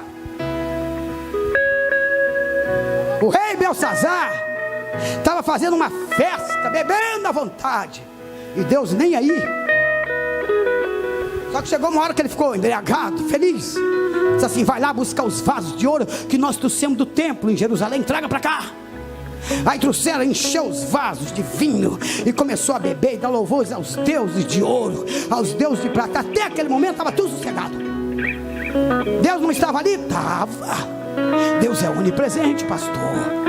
O rei Belsazar estava fazendo uma festa, bebendo à vontade, e Deus nem aí. Só que chegou uma hora que ele ficou embriagado, feliz. Disse assim: vai lá buscar os vasos de ouro que nós trouxemos do templo em Jerusalém, traga para cá. Aí trouxeram, encheu os vasos de vinho e começou a beber e dar louvores aos deuses de ouro, aos deuses de prata. Até aquele momento estava tudo sossegado. Deus não estava ali? Estava. Deus é onipresente, pastor.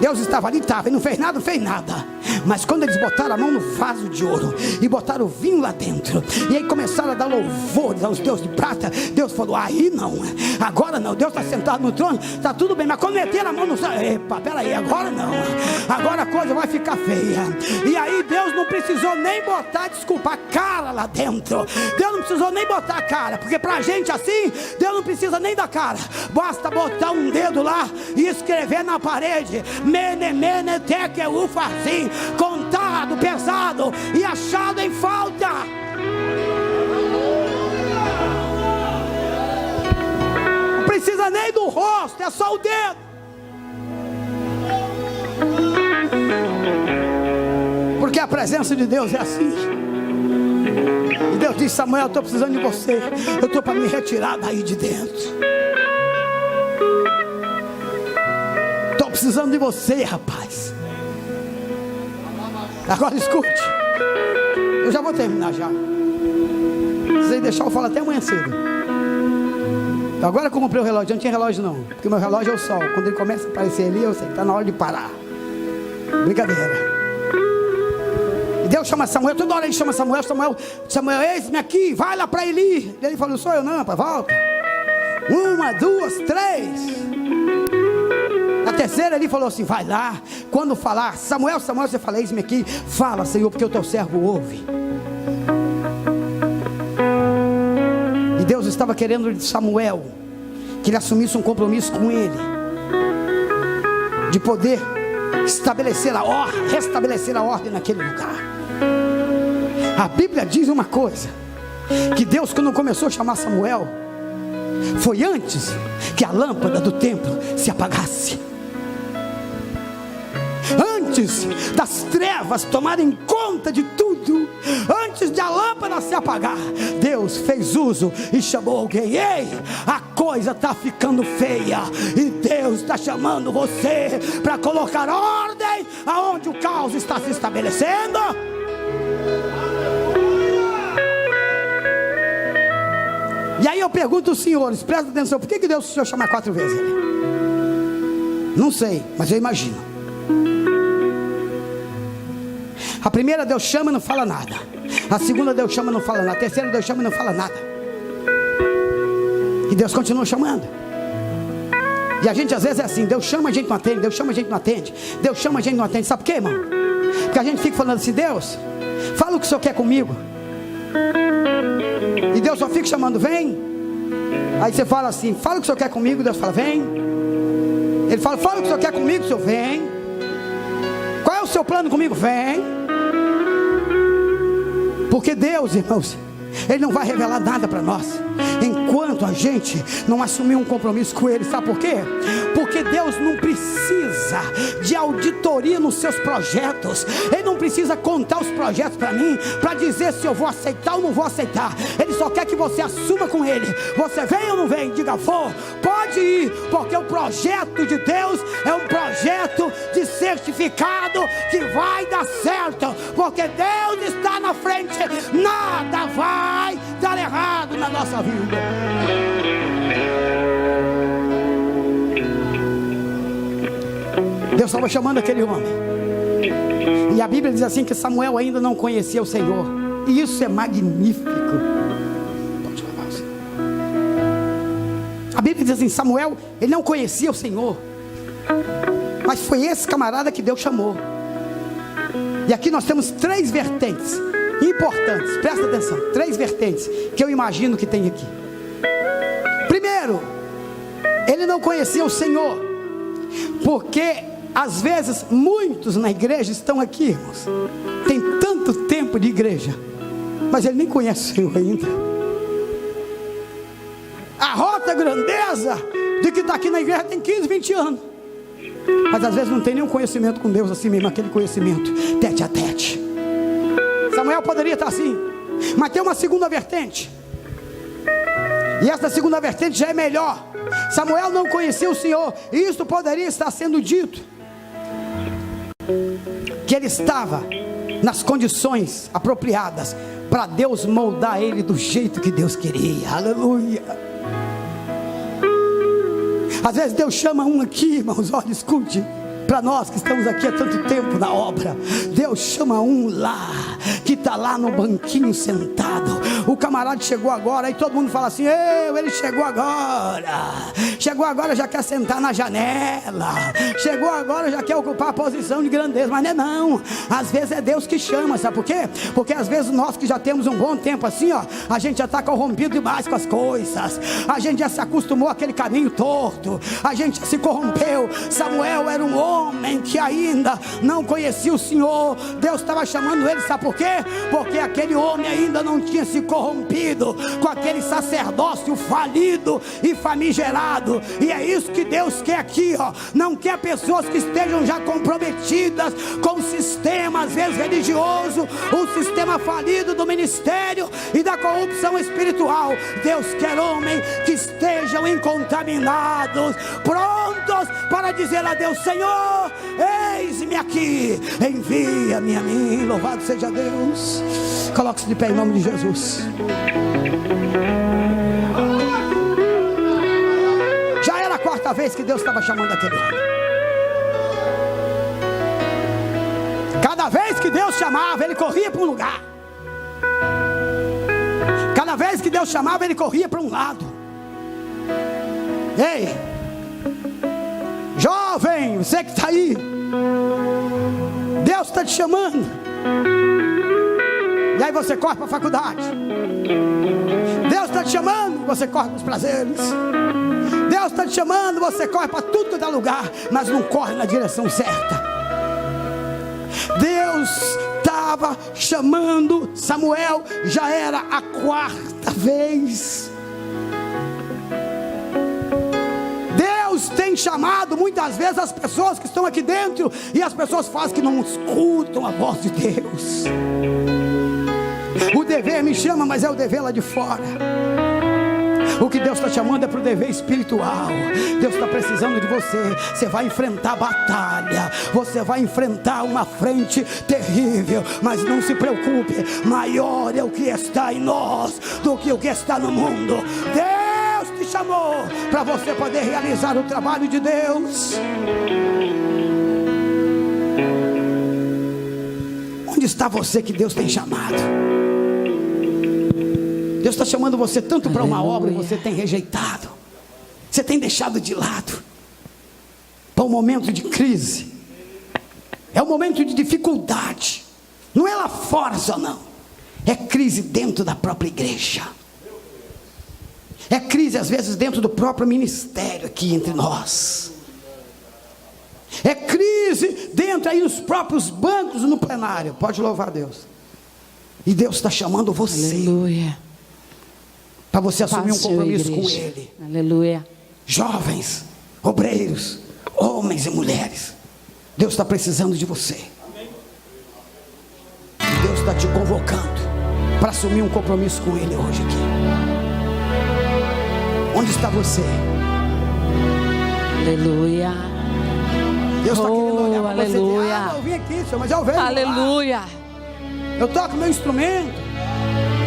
Deus estava ali, estava, e não fez nada, não fez nada. Mas quando eles botaram a mão no vaso de ouro e botaram o vinho lá dentro, e aí começaram a dar louvores aos deuses de prata, Deus falou: aí não, agora não. Deus está sentado no trono, está tudo bem, mas quando meteram a mão no... Epa, peraí, agora não, agora a coisa vai ficar feia. E aí Deus não precisou nem botar, desculpa, a cara lá dentro. Deus não precisou nem botar a cara, porque pra gente assim, Deus não precisa nem da cara. Basta botar um dedo lá e escrever na parede: mene, mene, tekel, ufarsim, contado, pesado e achado em falta. Não precisa nem do rosto, é só o dedo. Porque a presença de Deus é assim. E Deus disse: Samuel, eu estou precisando de você. Eu estou para me retirar daí de dentro. Estou precisando de você, rapaz. Agora escute, eu já vou terminar já. Se você deixar eu falar até amanhã cedo. Agora que eu comprei o relógio, eu não tinha relógio não, porque meu relógio é o sol. Quando ele começa a aparecer ali, eu sei que está na hora de parar. Brincadeira. E Deus chama Samuel, toda hora ele chama Samuel: Samuel, eis-me aqui, vai lá para Eli. Ele falou: sou eu não, rapaz, volta. 1, 2, 3. Na terceira ele falou assim: vai lá, quando falar Samuel, você fala: eis-me aqui, fala, Senhor, porque o teu servo ouve. E Deus estava querendo de Samuel que ele assumisse um compromisso com ele, de poder restabelecer a ordem naquele lugar. A Bíblia diz uma coisa, que Deus, quando começou a chamar Samuel, foi antes que a lâmpada do templo se apagasse, antes das trevas tomarem conta de tudo, antes de a lâmpada se apagar, Deus fez uso e chamou alguém. Ei, a coisa está ficando feia, e Deus está chamando você para colocar ordem aonde o caos está se estabelecendo. E aí eu pergunto aos senhores, presta atenção, por que Deus precisou chamar 4 vezes ele? Não sei, mas eu imagino. A primeira Deus chama e não fala nada. A segunda Deus chama e não fala nada. A terceira Deus chama e não fala nada. E Deus continua chamando. E a gente às vezes é assim, Deus chama, a gente não atende. Deus chama, a gente não atende. Deus chama, a gente não atende. Sabe por quê, irmão? Porque a gente fica falando assim, Deus, fala o que o Senhor quer comigo. E Deus só fica chamando, vem. Aí você fala assim, fala o que o Senhor quer comigo. Deus fala, vem. Ele fala, fala o que o Senhor quer comigo. O Senhor vem. Qual é o seu plano comigo? Vem. Porque Deus, irmãos, Ele não vai revelar nada para nós enquanto a gente não assumir um compromisso com Ele. Sabe por quê? Porque Deus não precisa de auditoria nos seus projetos. Ele não precisa contar os projetos para mim, para dizer se eu vou aceitar ou não vou aceitar. Ele só quer que você assuma com Ele. Você vem ou não vem? Diga, vou, pode ir. Porque o projeto de Deus é um projeto de certificado que vai dar certo. Porque Deus está na frente, nada vai dar errado na nossa vida. Deus estava chamando aquele homem, e a Bíblia diz assim, que Samuel ainda não conhecia o Senhor. E isso é magnífico. Pode falar, Senhor. A Bíblia diz assim, Samuel, ele não conhecia o Senhor, mas foi esse camarada que Deus chamou. E aqui nós temos 3 vertentes importantes, presta atenção, 3 vertentes que eu imagino que tem aqui. Primeiro, ele não conhecia o Senhor, porque às vezes muitos na igreja estão aqui, irmãos, tem tanto tempo de igreja, mas ele nem conhece o Senhor ainda. Arrota a grandeza de que está aqui na igreja tem 15, 20 anos, mas às vezes não tem nenhum conhecimento com Deus assim mesmo, aquele conhecimento tete a tete. Samuel poderia estar assim, mas tem uma segunda vertente, e essa segunda vertente já é melhor. Samuel não conhecia o Senhor, e isso poderia estar sendo dito, que ele estava nas condições apropriadas para Deus moldar ele do jeito que Deus queria. Aleluia. Às vezes Deus chama um aqui, irmãos, olha, escute, para nós que estamos aqui há tanto tempo na obra, Deus chama um lá, que está lá no banquinho sentado. O camarada chegou agora, aí todo mundo fala assim, ele chegou agora já quer sentar na janela, chegou agora já quer ocupar a posição de grandeza. Mas não, às vezes é Deus que chama, sabe por quê? Porque às vezes nós que já temos um bom tempo assim, a gente já está corrompido demais com as coisas, a gente já se acostumou àquele caminho torto, a gente já se corrompeu. Samuel era um homem que ainda não conhecia o Senhor. Deus estava chamando ele, sabe por quê? Porque aquele homem ainda não tinha se corrompido com aquele sacerdócio falido e famigerado. E é isso que Deus quer aqui, não quer pessoas que estejam já comprometidas com o sistema, às vezes religioso, o sistema falido do ministério e da corrupção espiritual. Deus quer homens que estejam incontaminados, prontos para dizer a Deus, Senhor, eis-me aqui, envia-me a mim. Louvado seja Deus. Coloque-se de pé em nome de Jesus. Já era a 4ª vez que Deus estava chamando aquele homem. Cada vez que Deus chamava, ele corria para um lugar. Cada vez que Deus chamava, ele corria para um lado. Ei, jovem, você que está aí, Deus está te chamando. E aí você corre para a faculdade. Deus está te chamando, você corre para os prazeres. Deus está te chamando, você corre para tudo que dá lugar, mas não corre na direção certa. Deus estava chamando Samuel, já era a 4ª vez. tem chamado muitas vezes as pessoas que estão aqui dentro, e as pessoas fazem que não escutam a voz de Deus. O dever me chama, mas é o dever lá de fora. O que Deus está chamando é para o dever espiritual. Deus está precisando de você. Você vai enfrentar a batalha, você vai enfrentar uma frente terrível, mas não se preocupe, maior é o que está em nós do que o que está no mundo. Deus te chamou para você poder realizar o trabalho de Deus. Onde está você que Deus tem chamado? Deus está chamando você tanto para uma obra e você tem rejeitado, você tem deixado de lado. Para um momento de crise, é um momento de dificuldade, não é lá fora só não, é crise dentro da própria igreja, é crise às vezes dentro do próprio ministério aqui entre nós, é crise dentro aí dos próprios bancos no plenário. Pode louvar a Deus. E Deus está chamando você. Aleluia. Para você assumir um compromisso com Ele. Aleluia. Jovens, obreiros, homens e mulheres, Deus está precisando de você. E Deus está te convocando para assumir um compromisso com Ele hoje aqui. Onde está você? Aleluia. Deus está querendo olhar para você e dizer: aleluia. eu vim aqui, Senhor, mas eu venho. Aleluia. Eu toco meu instrumento,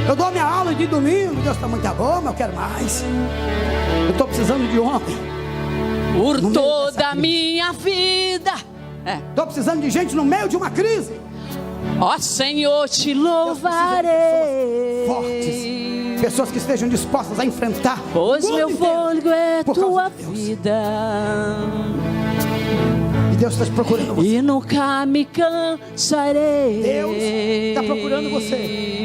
eu dou minha aula de domingo. Deus está muito bom, mas eu quero mais. Eu estou precisando de homem Por toda a minha vida. Estou precisando de gente no meio de uma crise. Ó Senhor, te louvarei. Pessoas fortes, pessoas que estejam dispostas a enfrentar. Pois meu fôlego é tua vida. E Deus está te procurando você. E nunca me cansarei. Deus está procurando você.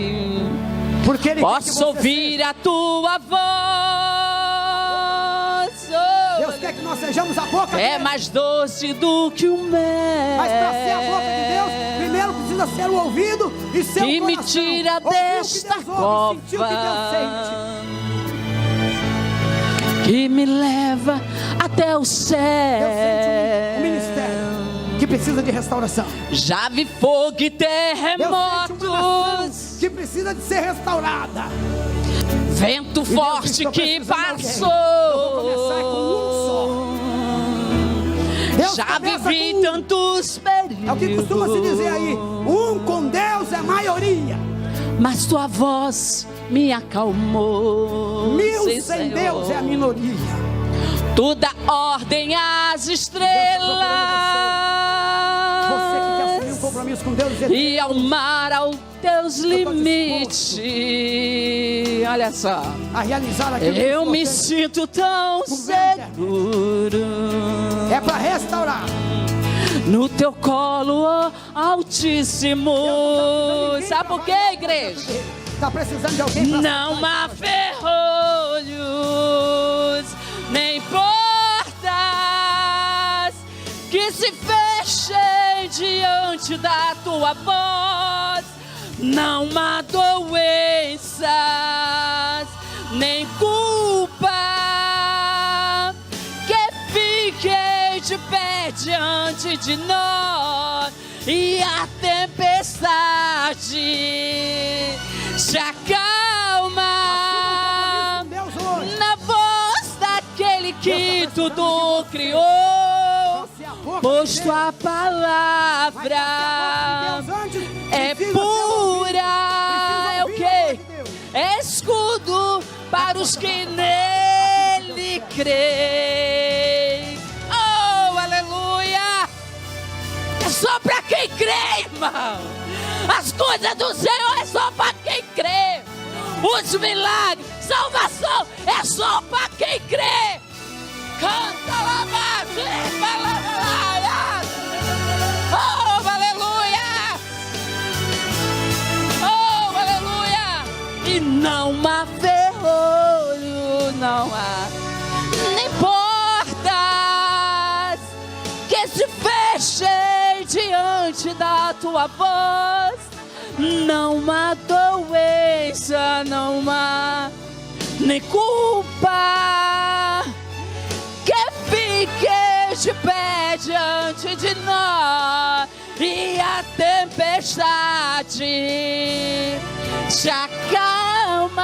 Porque Ele posso ouvir a tua voz. Deus quer que nós sejamos a boca é dele. mais doce do que o mel. Mas para ser a boca de Deus, primeiro precisa ser o ouvido e ser que o coração. me tira desta cova, que me leva até o céu. Deus sente um ministério que precisa de restauração. Já vi fogo e terremotos que precisa de ser restaurada. Vento e forte que passou. Eu vou começar com um só. Já vivi tantos períodos. É o que costuma se dizer aí: um com Deus é maioria, mas tua voz me acalmou. 1000 Sim, sem Senhor. Deus é a minoria. Tu dá ordem às estrelas. Você que quer assumir um compromisso com Deus e ao mar, aos teus limites. Olha só. A realizar aquilo eu me sinto tão seguro. É para restaurar. No teu colo, oh, Altíssimo. Sabe por quê, igreja? Está precisando de alguém para não há ferrolhos, nem portas que se fechem diante da tua voz. Não há doenças, nem culpa que fiquem de pé diante de nós. E a tempestade se acalma na voz daquele que tudo criou. Pois tua palavra é pura, é o que? É escudo para os que nele creem. Oh, aleluia! É só para quem crê, irmão. As coisas do Senhor é só para quem crê. Os milagres, salvação é só para quem crê. Canta lá, oh, aleluia! Oh, aleluia! E não há ferrolho, não há nem portas que se fechem diante da tua voz. Não há doença, não há nem culpa que fique tempestade se acalma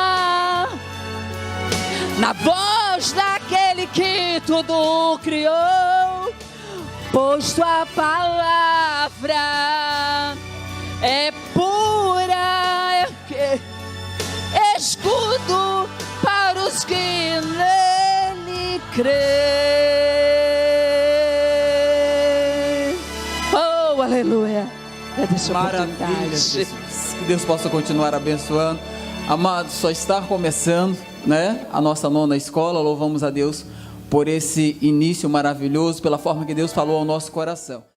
na voz daquele que tudo criou, pois tua palavra é pura, escudo para os que nele creem. Oh, aleluia. Maravilha, Jesus. Que Deus possa continuar abençoando. Amados, só está começando, né, a nossa 9ª escola. Louvamos a Deus por esse início maravilhoso, pela forma que Deus falou ao nosso coração.